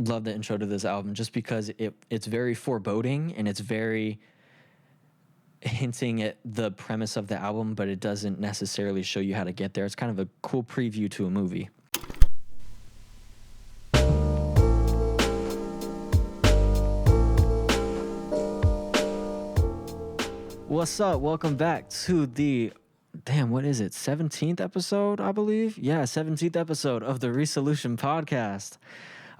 love the intro to this album just because it's very foreboding and it's very hinting at the premise of the album, but it doesn't necessarily show you how to get there. It's kind of a cool preview to a movie. What's up? Welcome back to the, what is it? 17th episode, I believe? Yeah, 17th episode of the Resolution Podcast.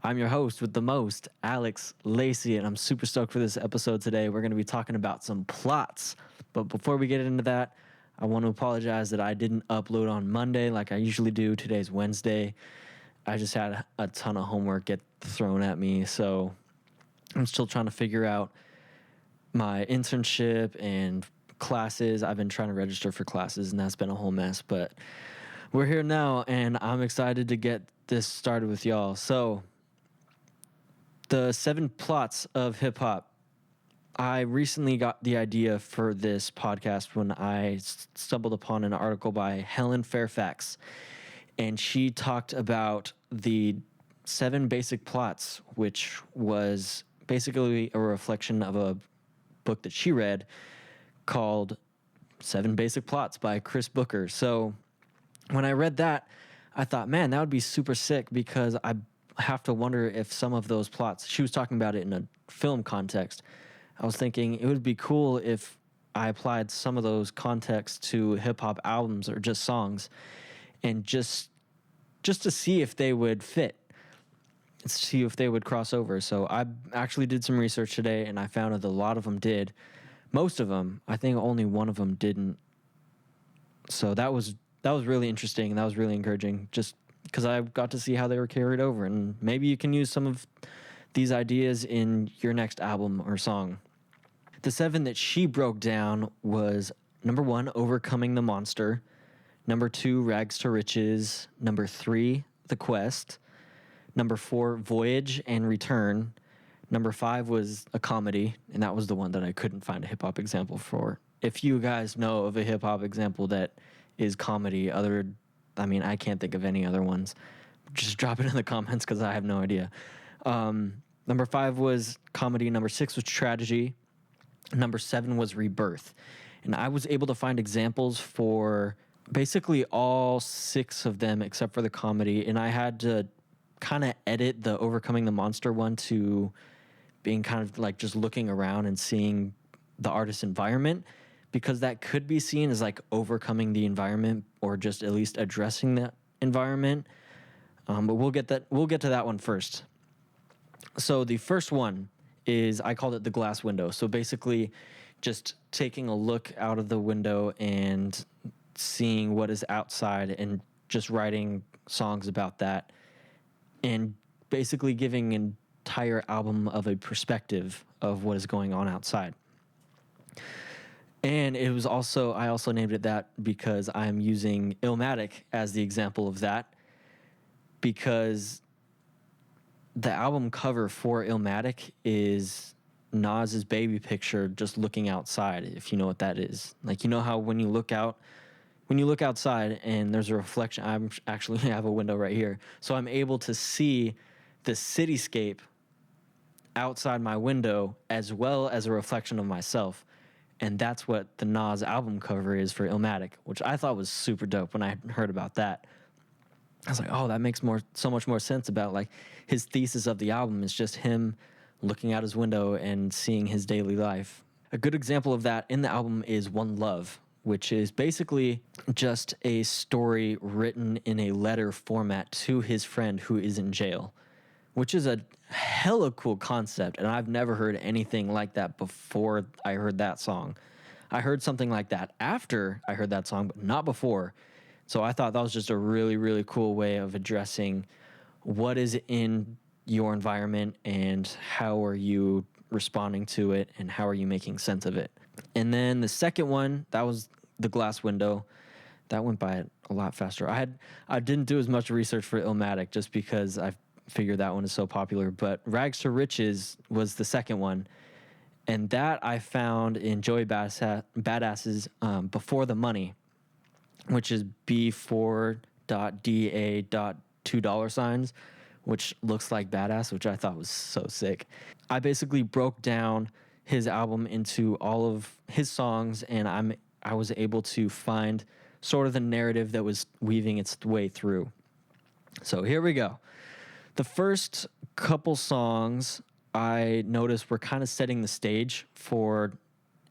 I'm your host with the most, Alex Lacey, and I'm super stoked for this episode today. We're going to be talking about some plots. But before we get into that, I want to apologize that I didn't upload on Monday like I usually do. Today's Wednesday. I just had a ton of homework get thrown at me, so I'm still trying to figure out my internship and classes. I've been trying to register for classes, and that's been a whole mess. But we're here now, and I'm excited to get this started with y'all. So, the 7 plots of hip-hop. I recently got the idea for this podcast when I stumbled upon an article by Helen Fairfax, and she talked about the 7 basic plots, which was basically a reflection of a book that she read called 7 Basic Plots by Chris Booker. So when I read that, I thought, man, that would be super sick, because I have to wonder if some of those plots, she was talking about it in a film context. I was thinking it would be cool if I applied some of those contexts to hip-hop albums or just songs, and just to see if they would fit, see if they would cross over. So I actually did some research today, and I found that a lot of them did. Most of them, I think only one of them didn't. So that was really interesting, and that was really encouraging, just because I got to see how they were carried over, and maybe you can use some of these ideas in your next album or song. The 7 that she broke down was, number 1, Overcoming the Monster. Number 2, Rags to Riches. Number 3, The Quest. Number 4, Voyage and Return. Number 5 was a comedy, and that was the one that I couldn't find a hip-hop example for. If you guys know of a hip-hop example that is comedy, I can't think of any other ones. Just drop it in the comments, because I have no idea. Number 5 was comedy. Number 6 was tragedy. Number 7 was Rebirth. And I was able to find examples for basically all 6 of them except for the comedy, and I had to kind of edit the Overcoming the Monster one to being kind of like just looking around and seeing the artist's environment, because that could be seen as like overcoming the environment or just at least addressing that environment. But we'll get to that one first. So the first one is, I called it the glass window. So basically just taking a look out of the window and seeing what is outside and just writing songs about that, and basically giving an entire album of a perspective of what is going on outside. And it was also, I also named it that because I'm using Illmatic as the example of that, because the album cover for Illmatic is Nas's baby picture just looking outside, if you know what that is. Like, you know how when you look outside and there's a reflection, I have a window right here, so I'm able to see the cityscape outside my window as well as a reflection of myself. And that's what the Nas album cover is for Illmatic, which I thought was super dope when I heard about that. I was like, oh, that makes so much more sense about like his thesis of the album is just him looking out his window and seeing his daily life. A good example of that in the album is One Love, which is basically just a story written in a letter format to his friend who is in jail, which is a hella cool concept, and I've never heard anything like that before I heard that song. I heard something like that after I heard that song, but not before. So I thought that was just a really, really cool way of addressing what is in your environment and how are you responding to it and how are you making sense of it. And then the second one, that was the glass window. That went by a lot faster. I didn't do as much research for Illmatic just because I figured that one is so popular, but Rags to Riches was the second one. And that I found in Joey Badass's Before the Money, which is B4.DA.$2, which looks like badass, which I thought was so sick. I basically broke down his album into all of his songs, and I was able to find sort of the narrative that was weaving its way through. So here we go. The first couple songs I noticed were kind of setting the stage for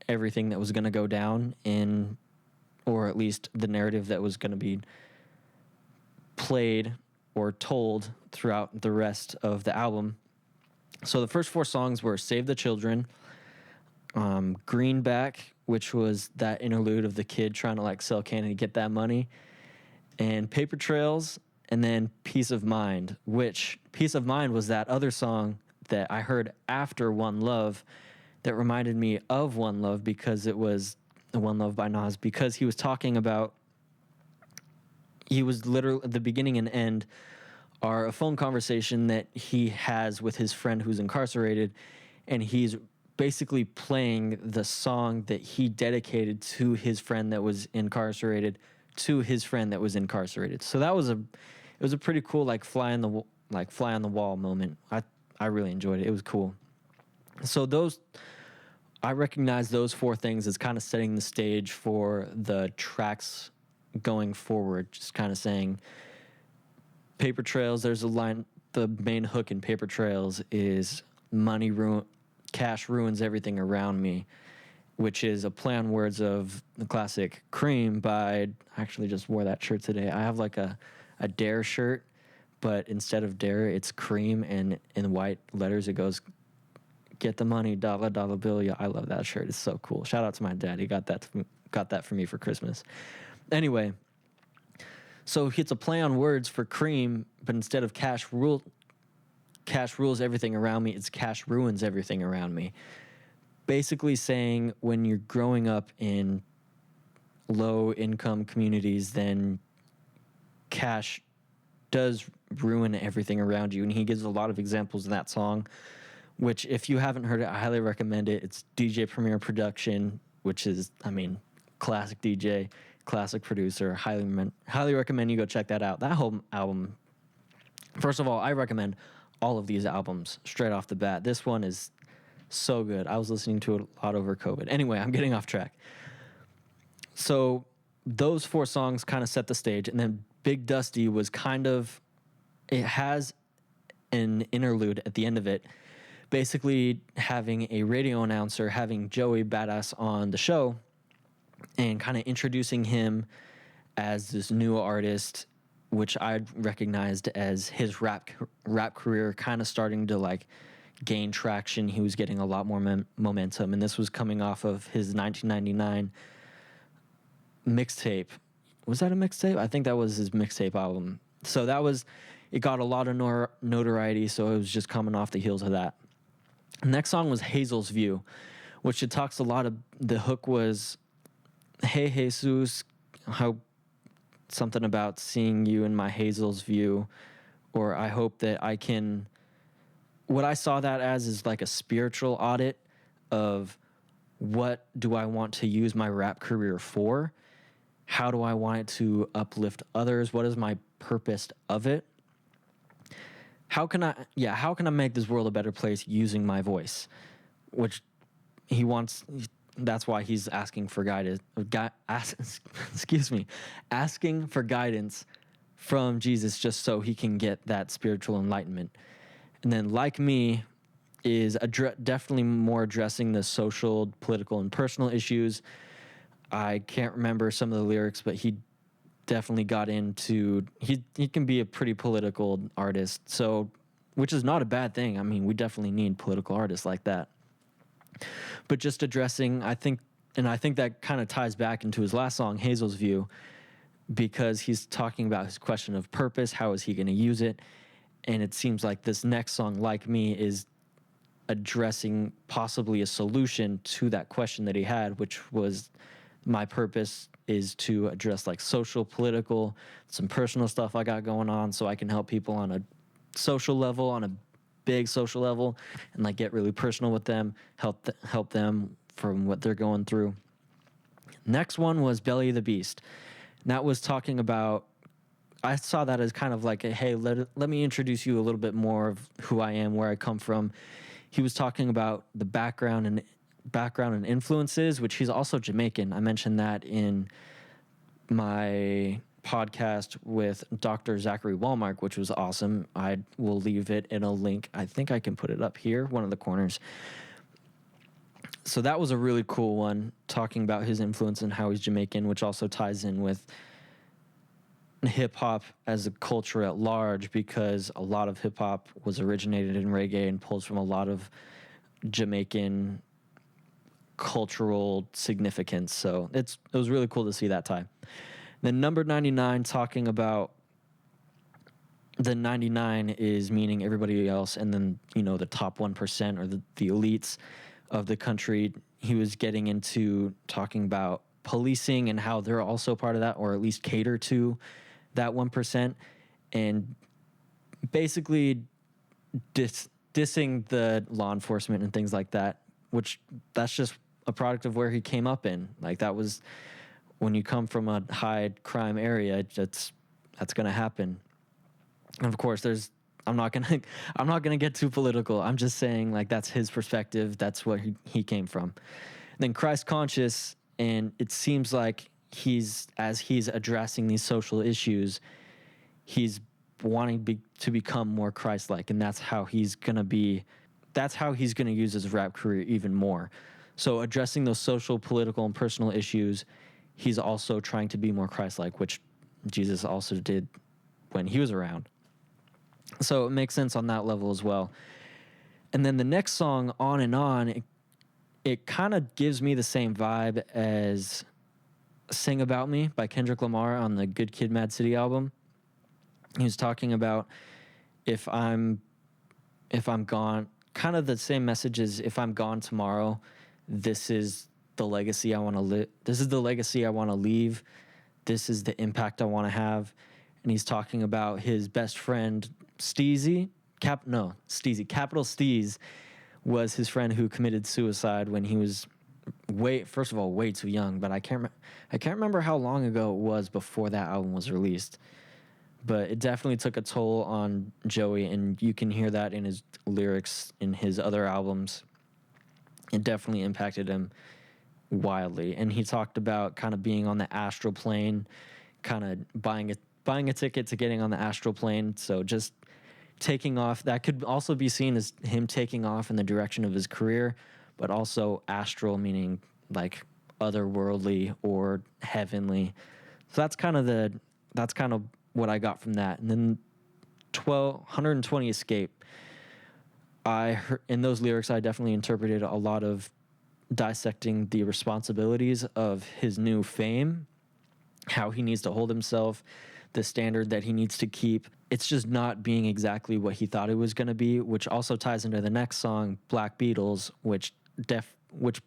everything that was going to go down in, or at least the narrative that was going to be played or told throughout the rest of the album. So the first 4 songs were Save the Children, Greenback, which was that interlude of the kid trying to like sell candy to get that money, and Paper Trails, and then Peace of Mind, which Peace of Mind was that other song that I heard after One Love that reminded me of One Love, because it was One Love by Nas, because he was talking about, he was literally, the beginning and end are a phone conversation that he has with his friend who's incarcerated, and he's basically playing the song that he dedicated to his friend that was incarcerated, to his friend that was incarcerated. So that was it was a pretty cool like fly on the wall moment. I really enjoyed it. It was cool. So I recognize those 4 things as kind of setting the stage for the tracks going forward. Just kind of saying, Paper Trails, there's a line, the main hook in Paper Trails is cash ruins everything around me, which is a play on words of the classic Cream by, I actually just wore that shirt today. I have like a Dare shirt, but instead of Dare, it's Cream, and in white letters it goes, get the money, dollar, dollar bill. Yeah, I love that shirt. It's so cool. Shout out to my dad. He got that for me for Christmas. Anyway, so it's a play on words for Cream, but instead of cash rules everything around me, it's cash ruins everything around me. Basically saying when you're growing up in low income communities, then cash does ruin everything around you. And he gives a lot of examples in that song, which if you haven't heard it, I highly recommend it. It's DJ Premier Production, which is, classic DJ, classic producer. Highly recommend you go check that out. That whole album, first of all, I recommend all of these albums straight off the bat. This one is so good. I was listening to it a lot over COVID. Anyway, I'm getting off track. So those 4 songs kind of set the stage, and then Big Dusty was it has an interlude at the end of it, basically having a radio announcer having Joey Badass on the show and kind of introducing him as this new artist, which I recognized as his rap career kind of starting to like gain traction. He was getting a lot more momentum, and this was coming off of his 1999 mixtape. Was that a mixtape? I think that was his mixtape album. So it got a lot of notoriety, so it was just coming off the heels of that. Next song was Hazel's View, which it talks a lot of, the hook was, hey Jesus, how something about seeing you in my Hazel's view, or I hope that I can, what I saw that as is like a spiritual audit of what do I want to use my rap career for? How do I want it to uplift others? What is my purpose of it? How can I make this world a better place using my voice? Which that's why he's asking for guidance. Asking for guidance from Jesus, just so he can get that spiritual enlightenment. And then Like Me is definitely more addressing the social, political, and personal issues. I can't remember some of the lyrics, but he definitely got into, he can be a pretty political artist, so, which is not a bad thing. We definitely need political artists like that. But just addressing, I think that kind of ties back into his last song, Hazel's View, because he's talking about his question of purpose, how is he going to use it? And it seems like this next song, Like Me, is addressing possibly a solution to that question that he had, which was, my purpose is to address like social, political, some personal stuff I got going on, so I can help people on a social level, on a big social level, and like get really personal with them, help them from what they're going through. Next one was Belly of the Beast. And that was talking about I saw that as kind of like a, hey, let me introduce you a little bit more of who I am, where I come from. He was talking about the background and influences, which he's also Jamaican. I mentioned that in my podcast with Dr. Zachary Walmark, which was awesome. I will leave it in a link. I think I can put it up here, one of the corners. So that was a really cool one, talking about his influence and how he's Jamaican, which also ties in with hip hop as a culture at large, because a lot of hip hop was originated in reggae and pulls from a lot of Jamaican cultural significance. So it was really cool to see that tie. Then number 99, talking about the 99 is meaning everybody else, and then, the top 1% or the elites of the country. He was getting into talking about policing and how they're also part of that, or at least cater to that 1%, and basically dissing the law enforcement and things like that, which that's just a product of where he came up in. Like, that was, when you come from a high crime area, that's going to happen. And of course, I'm not gonna get too political. I'm just saying, like, that's his perspective. That's what he came from. And then Christ conscious, and it seems like he's addressing these social issues, he's wanting to become more Christ-like, and that's how he's gonna use his rap career even more. So addressing those social, political, and personal issues, he's also trying to be more Christ-like, which Jesus also did when he was around. So it makes sense on that level as well. And then the next song, On and On, it kind of gives me the same vibe as Sing About Me by Kendrick Lamar on the Good Kid, Mad City album. He was talking about if I'm gone, kind of the same message as if I'm gone tomorrow, this is the legacy I want to live. This is the legacy I want to leave. This is the impact I want to have. And he's talking about his best friend, Steezy. Capital Steez was his friend who committed suicide when he was way too young. But I can't remember how long ago it was before that album was released. But it definitely took a toll on Joey, and you can hear that in his lyrics in his other albums. It definitely impacted him wildly. And he talked about kind of being on the astral plane, kind of buying a ticket to getting on the astral plane. So just taking off. That could also be seen as him taking off in the direction of his career, but also astral, meaning like otherworldly or heavenly. So that's kind of what I got from that. And then 120 Escape. In those lyrics, I definitely interpreted a lot of dissecting the responsibilities of his new fame, how he needs to hold himself, the standard that he needs to keep. It's just not being exactly what he thought it was going to be, which also ties into the next song, Black Beatles, which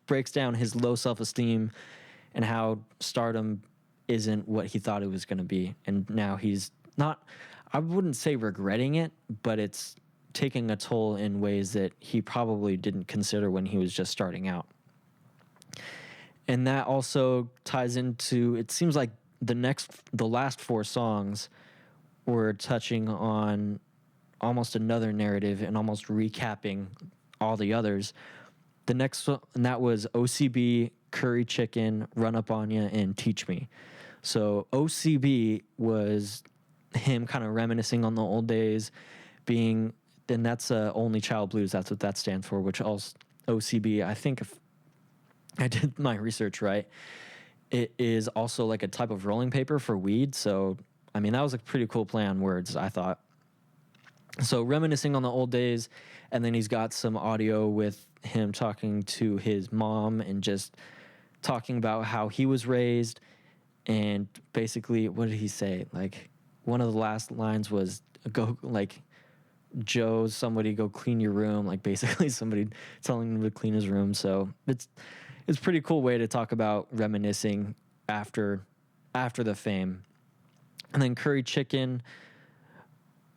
breaks down his low self-esteem and how stardom isn't what he thought it was going to be. And now he's not, I wouldn't say regretting it, but it's taking a toll in ways that he probably didn't consider when he was just starting out. And that also ties into, it seems like the last four songs were touching on almost another narrative and almost recapping all the others. The next one, and that was OCB, Curry Chicken, Run Up On Ya, and Teach Me. So OCB was him kind of reminiscing on the old days, and that's Only Child Blues. That's what that stands for, which also OCB, I think if I did my research right, it is also like a type of rolling paper for weed. So, I mean, that was a pretty cool play on words, I thought. So reminiscing on the old days, and then he's got some audio with him talking to his mom and just talking about how he was raised. And basically, what did he say? Like, one of the last lines was, go, like, Joe, somebody go clean your room. Like, basically somebody telling him to clean his room. So it's a pretty cool way to talk about reminiscing after the fame. And then Curry Chicken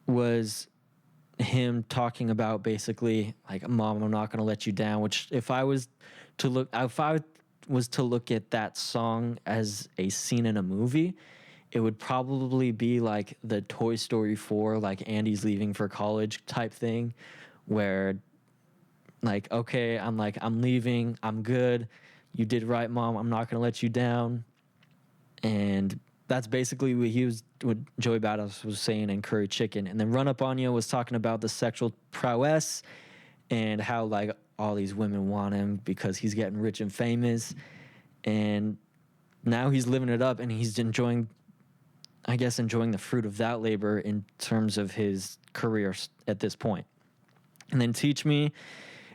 was him talking about basically like, Mom, I'm not going to let you down, which if I was to look at that song as a scene in a movie, it would probably be like the Toy Story 4, like Andy's leaving for college type thing, where like, okay, I'm leaving, I'm good, you did right, Mom, I'm not gonna let you down. And that's basically what Joey Badass was saying in Curry Chicken. And then Run Up On You was talking about the sexual prowess and how like all these women want him because he's getting rich and famous. And now he's living it up, and he's enjoying the fruit of that labor in terms of his career at this point. And then Teach Me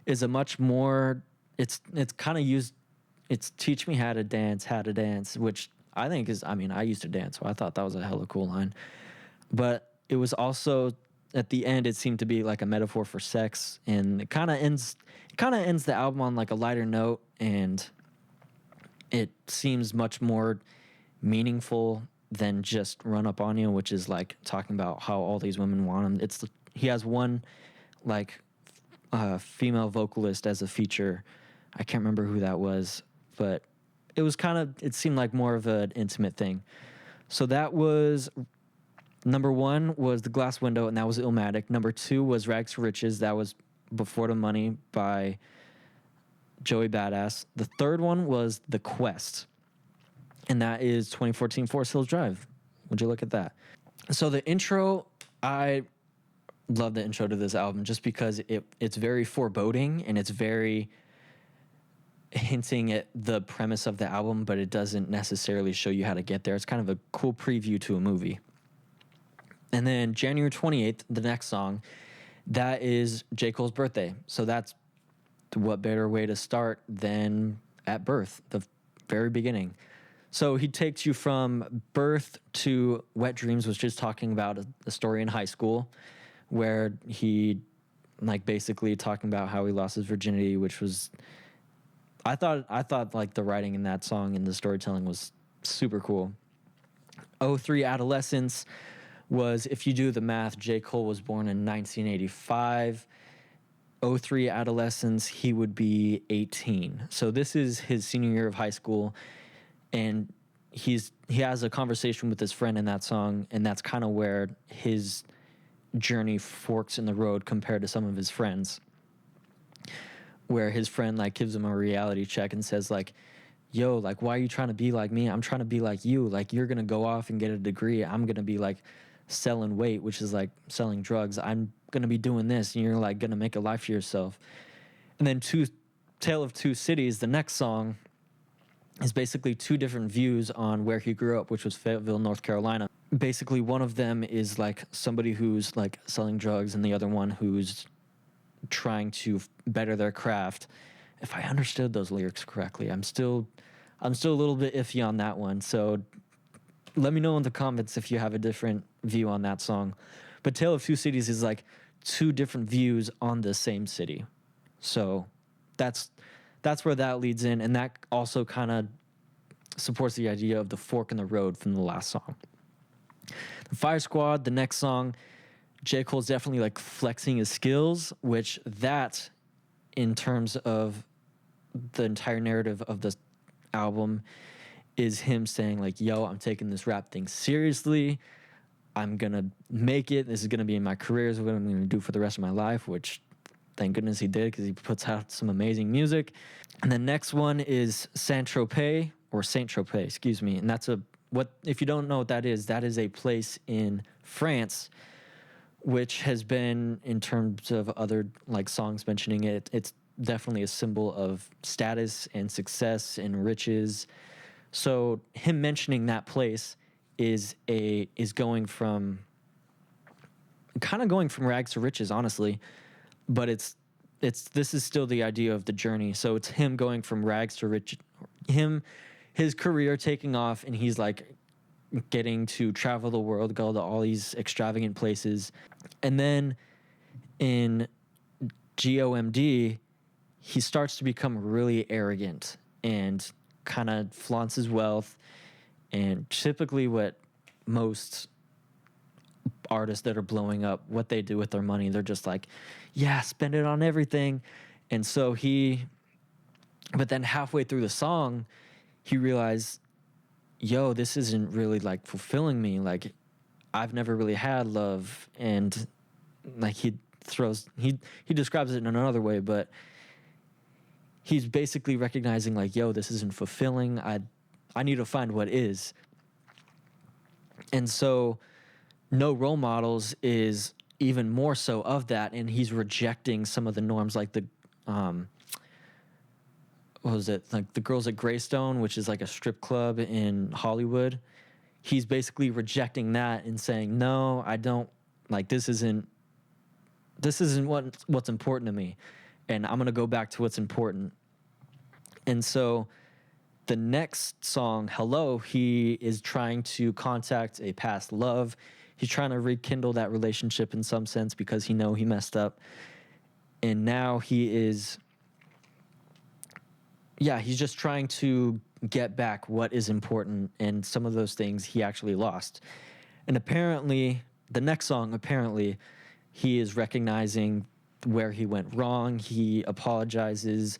is a much more, it's kind of used, it's Teach Me how to dance, which I think is, I mean, I used to dance, so I thought that was a hella cool line. But it was also, at the end, it seemed to be like a metaphor for sex, and it kind of ends the album on like a lighter note, and it seems much more meaningful than just Run Up On You, which is like talking about how all these women want him. He has one like female vocalist as a feature. I can't remember who that was, but it seemed like more of an intimate thing. So that was number 1 was The Glass Window, and that was Illmatic. Number 2 was Rags to Riches. That was Before the Money by Joey Badass. The third one was The Quest, and that is 2014 Forest Hills Drive. Would you look at that? So the intro, I love the intro to this album just because it's very foreboding, and it's very hinting at the premise of the album, but it doesn't necessarily show you how to get there. It's kind of a cool preview to a movie. And then January 28th, the next song, that is J. Cole's birthday. So that's what better way to start than at birth, the very beginning. So he takes you from birth to Wet Dreams, was just talking about a story in high school where he like basically talking about how he lost his virginity, which was, I thought like the writing in that song and the storytelling was super cool. 03 Adolescence was, if you do the math, J. Cole was born in 1985. 03 Adolescence, he would be 18. So this is his senior year of high school, and he has a conversation with his friend in that song, and that's kind of where his journey forks in the road compared to some of his friends, where his friend like gives him a reality check and says like, yo, like, why are you trying to be like me? I'm trying to be like you. Like, you're going to go off and get a degree. I'm going to be like selling weight, which is like selling drugs. I'm going to be doing this, and you're like going to make a life for yourself. And then Tale of Two Cities, the next song, is basically two different views on where he grew up, which was Fayetteville, North Carolina. Basically, one of them is like somebody who's like selling drugs, and the other one who's trying to better their craft. If I understood those lyrics correctly, I'm still a little bit iffy on that one. So let me know in the comments if you have a different view on that song. But Tale of Two Cities is like two different views on the same city. So that's where that leads in, and that also kind of supports the idea of the fork in the road from the last song. The Fire Squad, the next song, J. Cole's definitely like flexing his skills, which that, in terms of the entire narrative of this album, is him saying like, yo, I'm taking this rap thing seriously. I'm going to make it. This is going to be in my career. This is what I'm going to do for the rest of my life, which thank goodness he did, because he puts out some amazing music. And the next one is Saint-Tropez, excuse me. And that's if you don't know what that is a place in France, which has been, in terms of other like songs mentioning it, it's definitely a symbol of status and success and riches. So him mentioning that place is going from rags to riches, honestly. But this is still the idea of the journey. So it's him going from rags to rich, his career taking off, and he's like getting to travel the world, go to all these extravagant places. And then in GOMD, he starts to become really arrogant and kind of flaunts his wealth. And typically what most artists that are blowing up, what they do with their money, they're just like, yeah, spend it on everything. And so but then halfway through the song, he realized, yo, this isn't really like fulfilling me. Like, I've never really had love. And like he describes it in another way, but he's basically recognizing like, yo, this isn't fulfilling. I need to find what is. And so no role models is even more so of that, and he's rejecting some of the norms, like the what was it, like the Girls at Greystone, which is like a strip club in Hollywood. He's basically rejecting that and saying, no, I don't, like, this isn't what's important to me, and I'm gonna go back to what's important. And so the next song, Hello, he is trying to contact a past love. He's trying to rekindle that relationship in some sense because he messed up. And now he's just trying to get back what is important, and some of those things he actually lost. And apparently, the next song, he is recognizing where he went wrong. He apologizes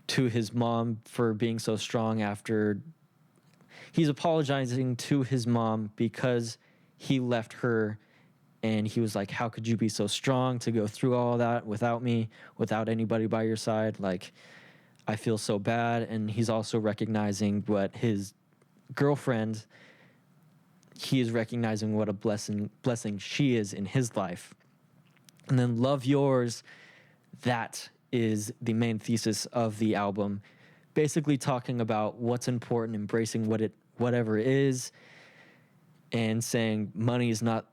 to his mom for being so strong after. He's apologizing to his mom because he left her, and he was like, how could you be so strong to go through all that without me, without anybody by your side? Like, I feel so bad. And he's also recognizing what his girlfriend, he is recognizing what a blessing she is in his life. And then Love Yours, that is the main thesis of the album, basically talking about what's important, embracing whatever it is, and saying money's not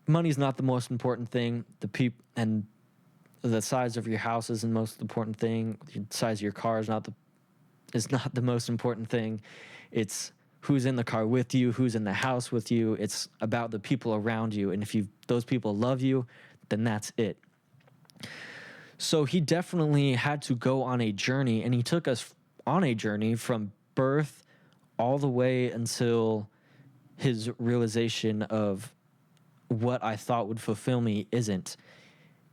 the most important thing. And the size of your house isn't the most important thing. The size of your car is not the most important thing. It's who's in the car with you, who's in the house with you. It's about the people around you. And if those people love you, then that's it. So he definitely had to go on a journey, and he took us on a journey from birth all the way until his realization of what I thought would fulfill me isn't.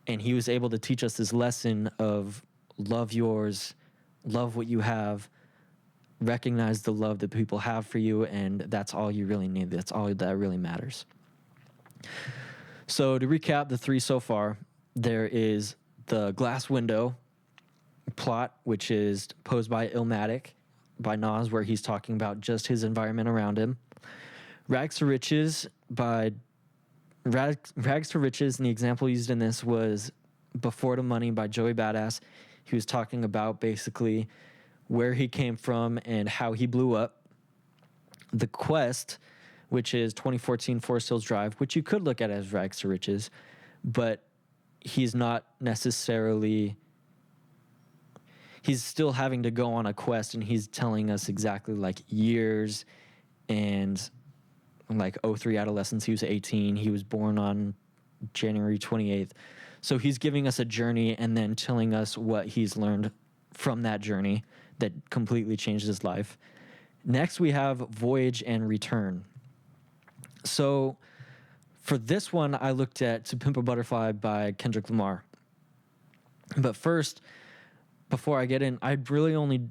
And he was able to teach us this lesson of love yours, love what you have, recognize the love that people have for you, and that's all you really need. That's all that really matters. So to recap the three so far, there is the glass window plot, which is posed by Illmatic, by Nas, where he's talking about just his environment around him. Rags to Riches, and the example used in this was Before the Money by Joey Badass. He was talking about basically where he came from and how he blew up. The Quest, which is 2014 Forest Hills Drive, which you could look at as Rags to Riches, but he's still having to go on a quest, and he's telling us exactly like years and like 03 adolescence. He was 18. He was born on January 28th. So he's giving us a journey and then telling us what he's learned from that journey that completely changed his life. Next, we have Voyage and Return. So for this one, I looked at To Pimp a Butterfly by Kendrick Lamar. But first, before I get in, I'd really only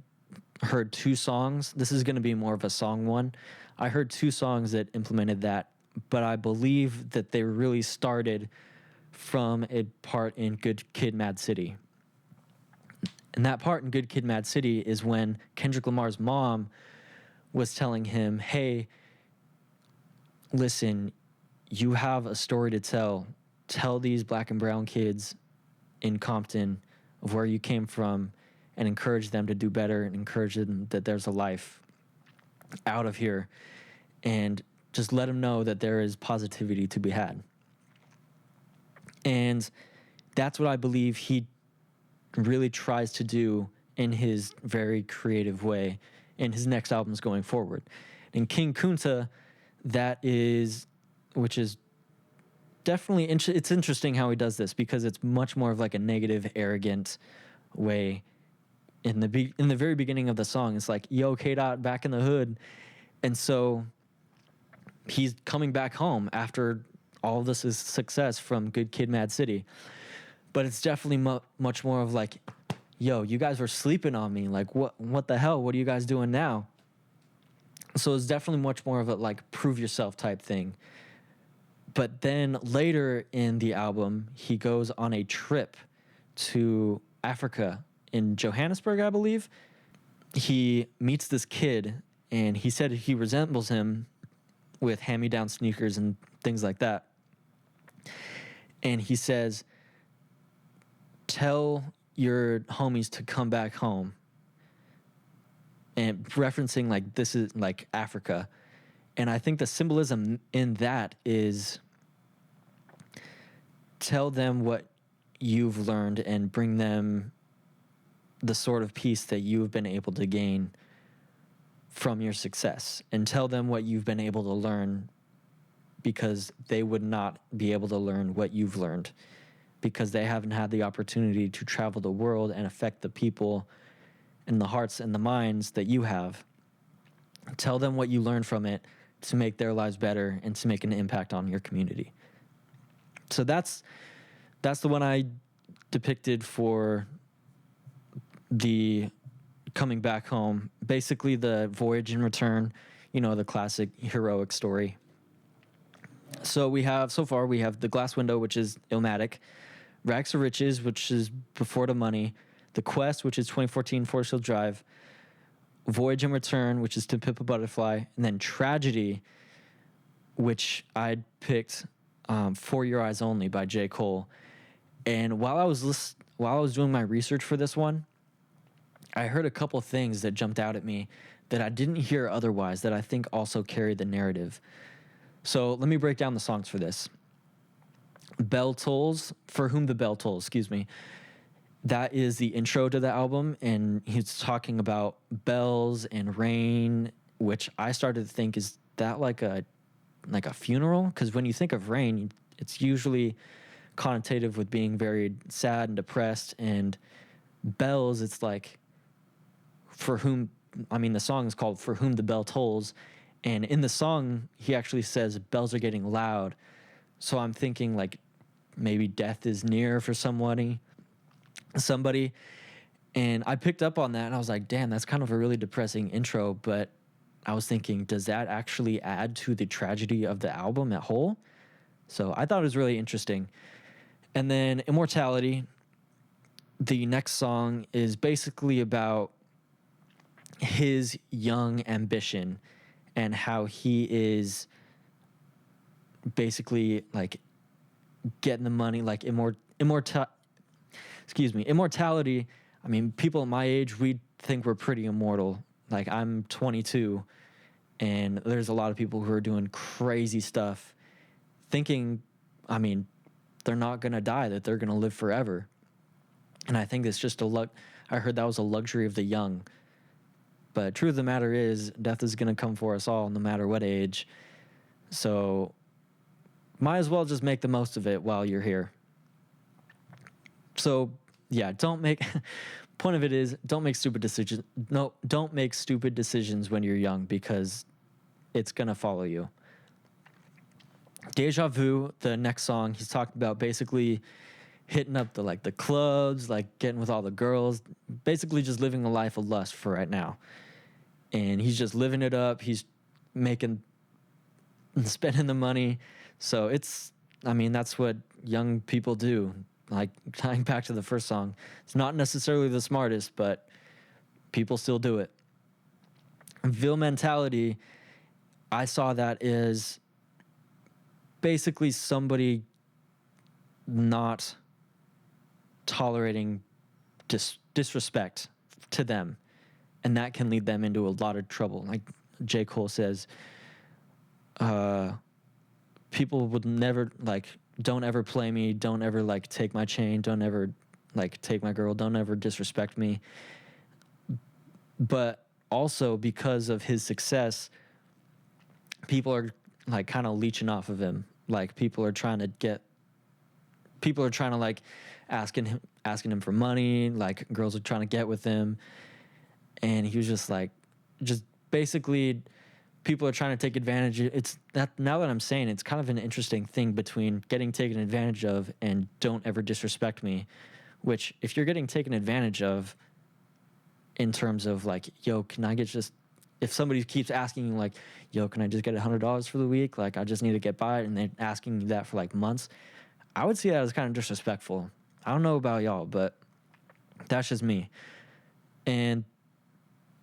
heard two songs. This is going to be more of a song one. I heard two songs that implemented that, but I believe that they really started from a part in Good Kid, Mad City. And that part in Good Kid, Mad City is when Kendrick Lamar's mom was telling him, hey, listen, you have a story to tell. Tell these black and brown kids in Compton of where you came from and encourage them to do better and encourage them that there's a life out of here, and just let them know that there is positivity to be had. And that's what I believe he really tries to do in his very creative way in his next albums going forward. In King Kunta, which is definitely, it's interesting how he does this, because it's much more of like a negative, arrogant way. In the very beginning of the song, it's like, yo, K-Dot, back in the hood. And so he's coming back home after all of this is success from Good Kid, Mad City. But it's definitely much more of like, yo, you guys were sleeping on me. Like, what the hell? What are you guys doing now? So it's definitely much more of a like prove yourself type thing. But then later in the album, he goes on a trip to Africa in Johannesburg, I believe. He meets this kid, and he said he resembles him with hand-me-down sneakers and things like that. And he says, tell your homies to come back home. And referencing like this is like Africa. And I think the symbolism in that is tell them what you've learned and bring them the sort of peace that you've been able to gain from your success, and tell them what you've been able to learn, because they would not be able to learn what you've learned because they haven't had the opportunity to travel the world and affect the people and the hearts and the minds that you have. Tell them what you learned from it to make their lives better and to make an impact on your community. So that's the one I depicted for the coming back home. Basically the voyage and return, the classic heroic story. So we have The Glass Window, which is Illmatic, Rags to Riches, which is Before the Money, The Quest, which is 2014 Forest Hill Drive, Voyage and Return, which is To Pimp a Butterfly, and then Tragedy, which I picked For Your Eyes Only by J. Cole. And while I was doing my research for this one, I heard a couple things that jumped out at me that I didn't hear otherwise that I think also carried the narrative. So let me break down the songs for this. Bell Tolls, For Whom the Bell Tolls, that is the intro to the album, and he's talking about bells and rain, which I started to think, is that like a funeral? Because when you think of rain, it's usually connotative with being very sad and depressed, and bells, it's like the song is called For Whom the Bell Tolls, and in the song, he actually says bells are getting loud. So I'm thinking like maybe death is near for somebody. And I picked up on that, and I was like, damn, that's kind of a really depressing intro. But I was thinking, does that actually add to the tragedy of the album at whole? So I thought it was really interesting. And then Immortality, the next song, is basically about his young ambition and how he is basically like getting the money, like immortality. I mean, people at my age, we think we're pretty immortal. Like, I'm 22, and there's a lot of people who are doing crazy stuff, thinking, they're not going to die, that they're going to live forever. And I think it's just I heard that was a luxury of the young. But truth of the matter is, death is going to come for us all, no matter what age. So might as well just make the most of it while you're here. So yeah, point of it is, don't make stupid decisions. No, don't make stupid decisions when you're young, because it's going to follow you. Deja Vu, the next song, he's talking about basically hitting up the clubs, like getting with all the girls, basically just living a life of lust for right now. And he's just living it up. He's spending the money. So that's what young people do. Like, tying back to the first song, it's not necessarily the smartest, but people still do it. Ville Mentality, I saw that as basically somebody not tolerating disrespect to them, and that can lead them into a lot of trouble. Like J. Cole says, people would never, don't ever play me, don't ever take my chain, don't ever take my girl, don't ever disrespect me. But also, because of his success, people are kind of leeching off of him. People are trying to asking him for money, girls are trying to get with him. And he was just basically, people are trying to take advantage. It's that, now that I'm saying, it's kind of an interesting thing between getting taken advantage of and don't ever disrespect me, which, if you're getting taken advantage of in terms of yo, can I get just if somebody keeps asking you, like, yo, can I just get $100 for the week? Like, I just need to get by, and they're asking you that for like months, I would see that as kind of disrespectful. I don't know about y'all, but that's just me. And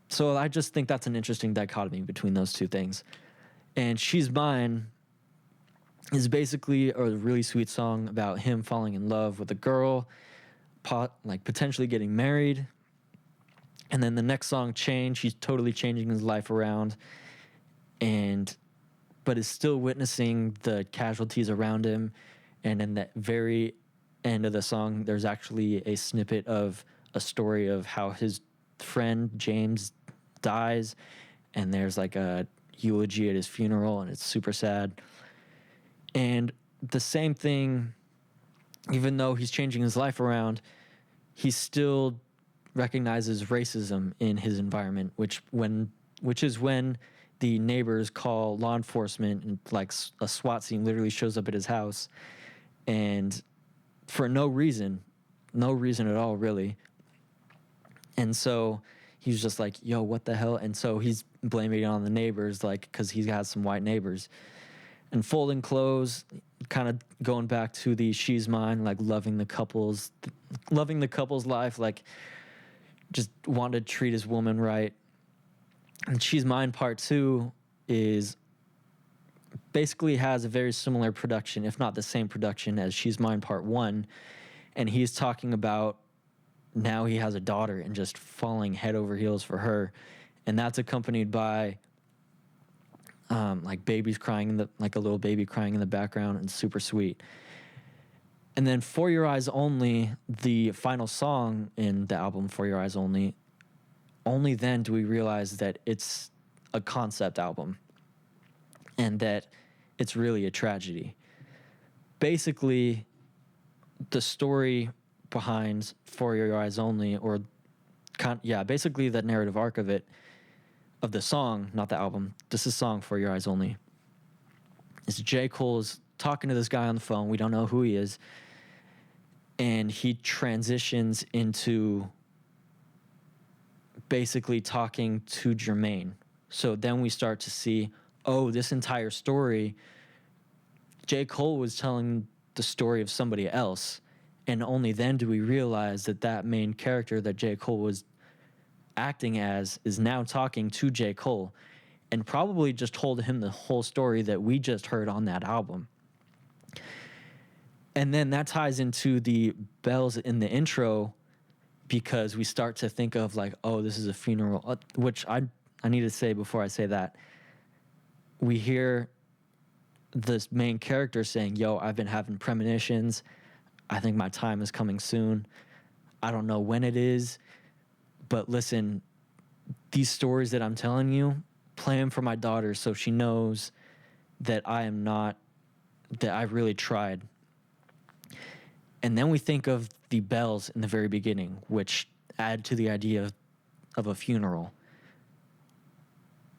so I just think that's an interesting dichotomy between those two things. And She's Mine is basically a really sweet song about him falling in love with a girl, like potentially getting married. And then the next song, Change, he's totally changing his life around, but is still witnessing the casualties around him. And in that very end of the song, there's actually a snippet of a story of how his friend James dies, and there's like a eulogy at his funeral, and it's super sad. And the same thing, even though he's changing his life around, he still recognizes racism in his environment, which is when the neighbors call law enforcement, and like a SWAT team literally shows up at his house, and for no reason at all, really. And so he's just like, yo, what the hell? And so he's blaming it on the neighbors, like, because he's got some white neighbors. And Folding Clothes, kind of going back to the She's Mine, like loving the couple's life, like just wanted to treat his woman right. And She's Mine Part 2 is basically has a very similar production, if not the same production as She's Mine Part 1. And he's talking about now he has a daughter and just falling head over heels for her. And that's accompanied by like babies crying like a little baby crying in the background, and super sweet. And then For Your Eyes Only, the final song in the album For Your Eyes Only then do we realize that it's a concept album and that it's really a tragedy. Basically, the story behind For Your Eyes Only, basically the narrative arc of the song, not the album, this is song For Your Eyes Only, is J. Cole's talking to this guy on the phone. We don't know who he is. And he transitions into basically talking to Jermaine. So then we start to see, this entire story, J. Cole was telling the story of somebody else. And only then do we realize that main character that J. Cole was acting as is now talking to J. Cole, and probably just told him the whole story that we just heard on that album. And then that ties into the bells in the intro, because we start to think of like, this is a funeral, which I need to say before I say that. We hear this main character saying, yo, I've been having premonitions. I think my time is coming soon. I don't know when it is, but listen, these stories that I'm telling you, play them for my daughter so she knows that that I really tried. And then we think of the bells in the very beginning, which add to the idea of a funeral.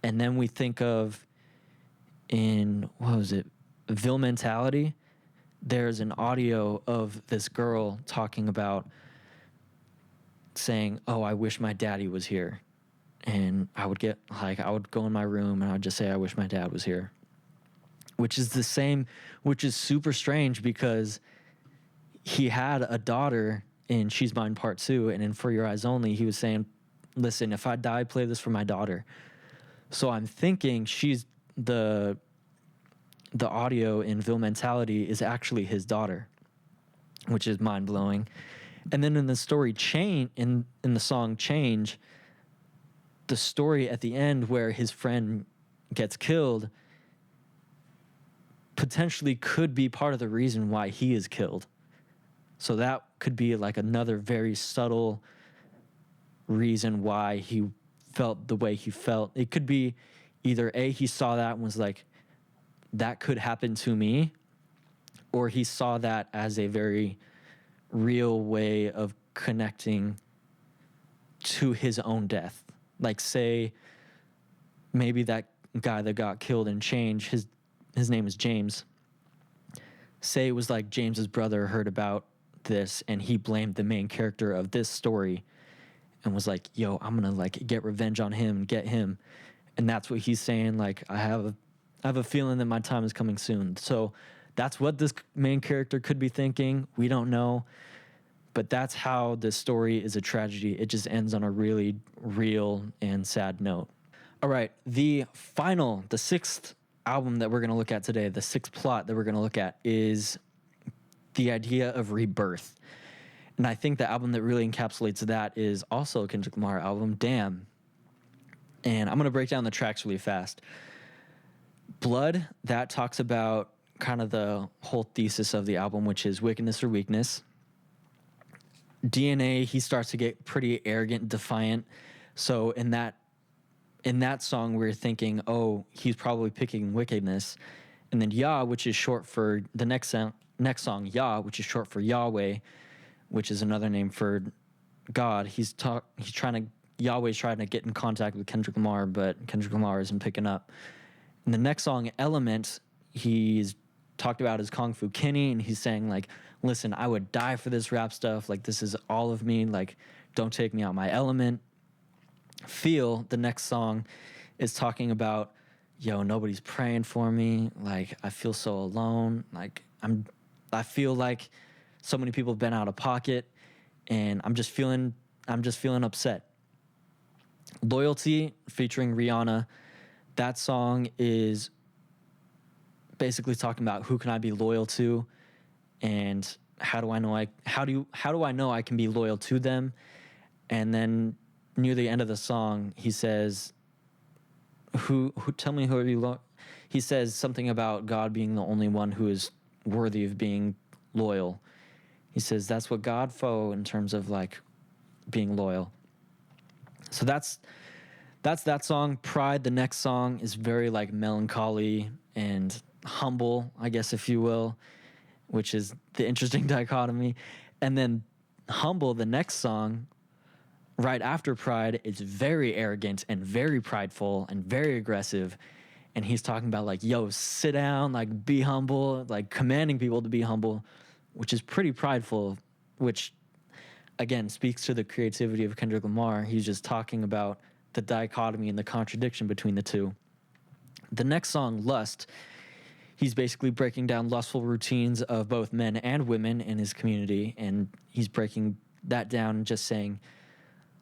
And then we think of Ville Mentality, there's an audio of this girl talking about saying, I wish my daddy was here. And I would go in my room and I would just say, I wish my dad was here. Which is super strange, because he had a daughter in She's Mine Part 2, and in For Your Eyes Only, he was saying, listen, if I die, play this for my daughter. So I'm thinking the audio in Ville Mentality is actually his daughter, which is mind-blowing. And then in the story in the song Change, the story at the end where his friend gets killed potentially could be part of the reason why he is killed. So that could be like another very subtle reason why he felt the way he felt. It could be either he saw that and was like, that could happen to me, or he saw that as a very real way of connecting to his own death. Like, say, maybe that guy that got killed in Change, his name is James. Say it was like James's brother heard about this and he blamed the main character of this story and was like, yo, I'm gonna like get revenge on him, get him. And that's what he's saying, like, I have a feeling that my time is coming soon. So that's what this main character could be thinking. We don't know. But that's how this story is a tragedy. It just ends on a really real and sad note. All right, the sixth album that we're going to look at today, the sixth plot that we're going to look at is the idea of rebirth. And I think the album that really encapsulates that is also a Kendrick Lamar album, Damn. And I'm going to break down the tracks really fast. Blood, that talks about kind of the whole thesis of the album, which is wickedness or weakness. DNA, he starts to get pretty arrogant and defiant. So in that song, we're thinking, oh, he's probably picking wickedness. And then Yah, which is short for the next song, Yah, which is short for Yahweh, which is another name for God. Yahweh's trying to get in contact with Kendrick Lamar, but Kendrick Lamar isn't picking up. In the next song, Element, he's talked about his Kung Fu Kenny, and he's saying, like, listen, I would die for this rap stuff. Like, this is all of me. Like, don't take me out my element. Feel, the next song, is talking about, yo, nobody's praying for me. Like, I feel so alone. Like, I feel like so many people have been out of pocket, and I'm just feeling upset. Loyalty, featuring Rihanna, that song is basically talking about who can I be loyal to, and how do I know I can be loyal to them. And then near the end of the song, he says, who tell me who are you he says something about God being the only one who is worthy of being loyal. He says that's what God foe in terms of like being loyal. So that's that song. Pride, the next song, is very like melancholy and humble, I guess, if you will, which is the interesting dichotomy. And then Humble, the next song, right after Pride, is very arrogant and very prideful and very aggressive. And he's talking about like, yo, sit down, like be humble, like commanding people to be humble, which is pretty prideful, which again speaks to the creativity of Kendrick Lamar. He's just talking about the dichotomy and the contradiction between the two. The next song, Lust, he's basically breaking down lustful routines of both men and women in his community, and he's breaking that down and just saying,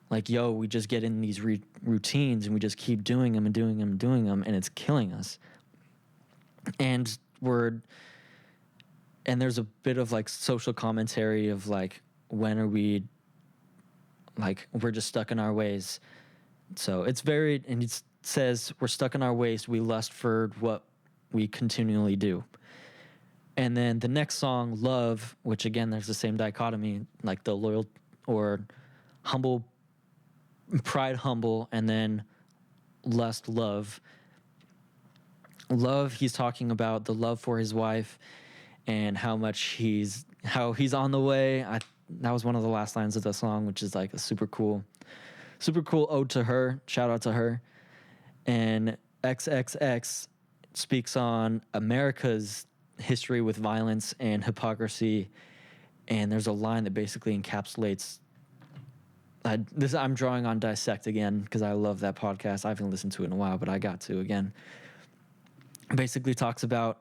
like, yo, we just get in these routines and we just keep doing them and doing them and doing them, and it's killing us. And there's a bit of like social commentary of like, when are we, like, we're just stuck in our ways. So it's very, and it says, we're stuck in our ways, we lust for what we continually do. And then the next song, Love, which again, there's the same dichotomy, like the loyal or humble, pride, humble, and then lust, love. Love, he's talking about the love for his wife and how he's on the way. That was one of the last lines of the song, which is like a super cool ode to her. Shout out to her. And XXX speaks on America's history with violence and hypocrisy. And there's a line that basically encapsulates this. I'm drawing on Dissect again because I love that podcast. I haven't listened to it in a while, but I got to again. Basically talks about,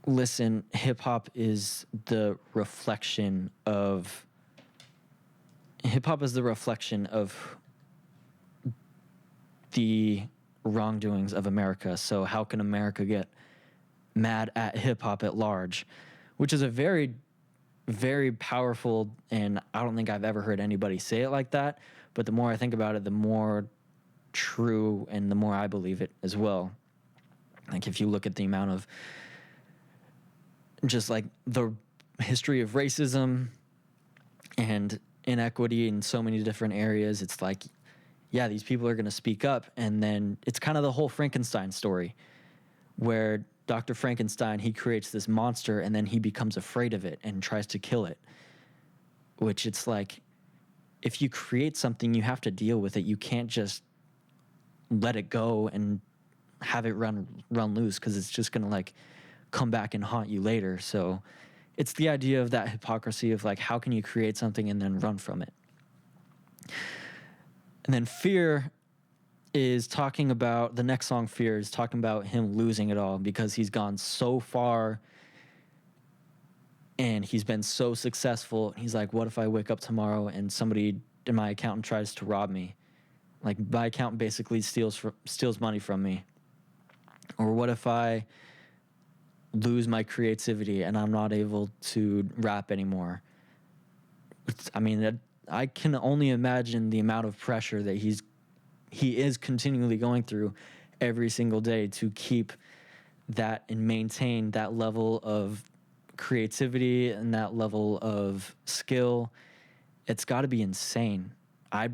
listen, hip-hop is the reflection of the wrongdoings of America. So how can America get mad at hip-hop at large? Which is a very, very powerful, and I don't think I've ever heard anybody say it like that, but the more I think about it, the more true and the more I believe it as well. Like, if you look at the amount of just like the history of racism and inequity in so many different areas, it's like, yeah, these people are going to speak up. And then it's kind of the whole Frankenstein story where Dr. Frankenstein, he creates this monster and then he becomes afraid of it and tries to kill it, which it's like, if you create something, you have to deal with it. You can't just let it go and have it run loose, because it's just going to like come back and haunt you later. So it's the idea of that hypocrisy of like, how can you create something and then run from it? And then Fear is talking about, the next song, Fear, is talking about him losing it all because he's gone so far and he's been so successful. He's like, what if I wake up tomorrow and somebody in my accountant tries to rob me? Like, my accountant basically steals money from me. Or what if I lose my creativity and I'm not able to rap anymore? I mean, I can only imagine the amount of pressure that he is continually going through every single day to keep that and maintain that level of creativity and that level of skill. It's got to be insane. I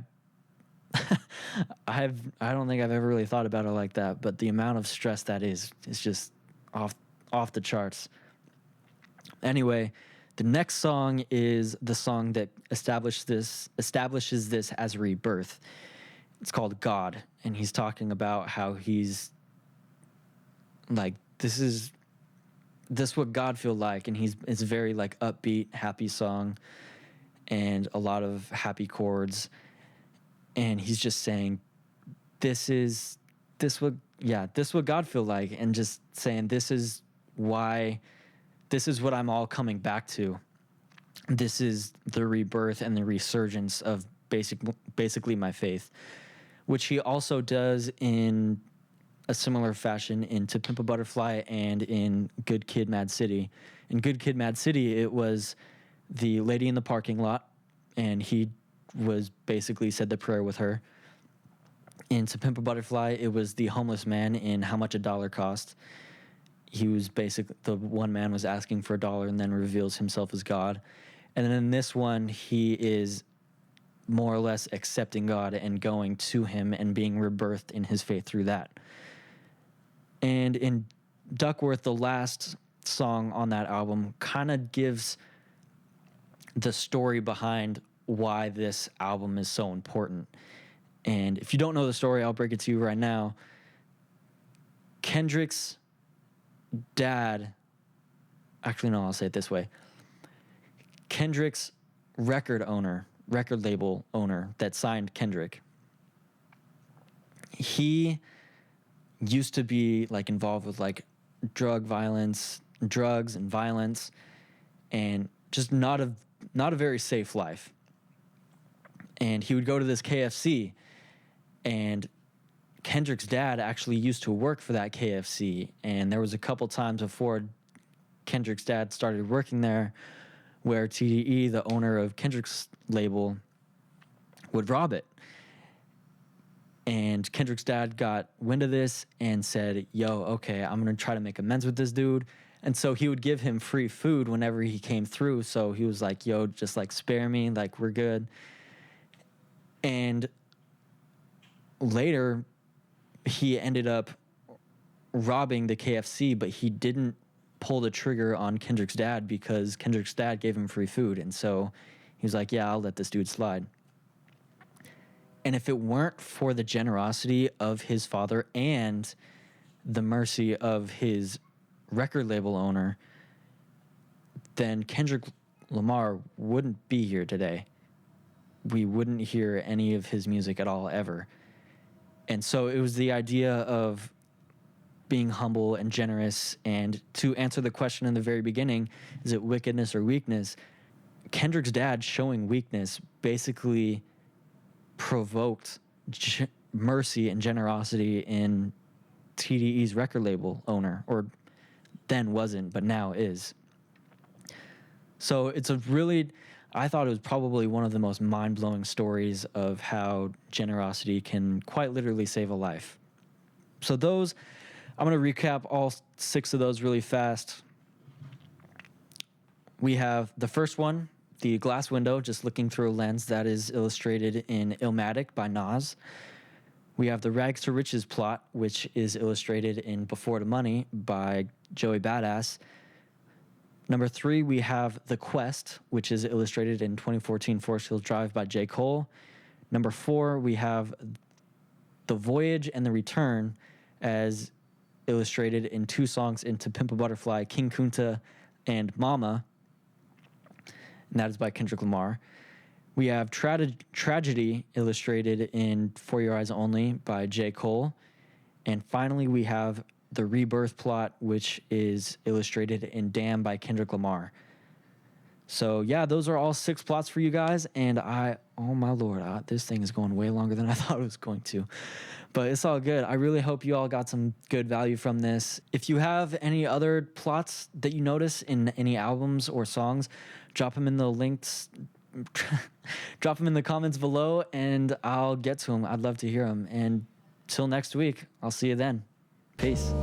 don't think I've ever really thought about it like that, but the amount of stress that is just off the charts. Anyway, the next song is the song that establishes this as Rebirth. It's called God, and he's talking about how he's like, this what God feel like, and it's a very like upbeat, happy song, and a lot of happy chords, and he's just saying, this what God feel like, and just saying this is what I'm all coming back to. This is the rebirth and the resurgence of basically my faith, which he also does in a similar fashion in To Pimp a Butterfly and in Good Kid, Mad City. In Good Kid, Mad City, it was the lady in the parking lot, and he was basically said the prayer with her. In To Pimp a Butterfly, it was the homeless man in How Much a Dollar Cost. He was basically, the one man was asking for $1 and then reveals himself as God. And then in this one, he is more or less accepting God and going to him and being rebirthed in his faith through that. And in Duckworth, the last song on that album kind of gives the story behind why this album is so important. And if you don't know the story, I'll break it to you right now. Kendrick's dad, actually no, I'll say it this way. Kendrick's record label owner that signed Kendrick, he used to be like involved with like drugs and violence, and just not a very safe life. And he would go to this KFC, and Kendrick's dad actually used to work for that KFC, and there was a couple times before Kendrick's dad started working there where TDE, the owner of Kendrick's label, would rob it. And Kendrick's dad got wind of this and said, yo, okay, I'm going to try to make amends with this dude. And so he would give him free food whenever he came through. So he was like, yo, just like spare me, like we're good. And later, he ended up robbing the KFC, but he didn't pull the trigger on Kendrick's dad because Kendrick's dad gave him free food. And so he was like, yeah, I'll let this dude slide. And if it weren't for the generosity of his father and the mercy of his record label owner, then Kendrick Lamar wouldn't be here today. We wouldn't hear any of his music at all, ever. And so it was the idea of being humble and generous. And to answer the question in the very beginning, is it wickedness or weakness? Kendrick's dad showing weakness basically provoked mercy and generosity in TDE's record label owner, or then wasn't, but now is. So it's I thought it was probably one of the most mind-blowing stories of how generosity can quite literally save a life. So I'm going to recap all 6 of those really fast. We have the first one, the glass window, just looking through a lens, that is illustrated in Illmatic by Nas. We have the Rags to Riches plot, which is illustrated in Before the Money by Joey Badass. Number 3, we have The Quest, which is illustrated in 2014 Forest Hills Drive by J. Cole. Number 4, we have The Voyage and the Return, as illustrated in 2 songs in To Pimp a Butterfly, King Kunta and Mama, and that is by Kendrick Lamar. We have Tragedy illustrated in For Your Eyes Only by J. Cole. And finally, we have the Rebirth plot, which is illustrated in Damn by Kendrick Lamar. So, yeah, those are all 6 plots for you guys. And oh my Lord, this thing is going way longer than I thought it was going to. But it's all good. I really hope you all got some good value from this. If you have any other plots that you notice in any albums or songs, drop them in the links. Drop them in the comments below, and I'll get to them. I'd love to hear them. And till next week, I'll see you then. Peace.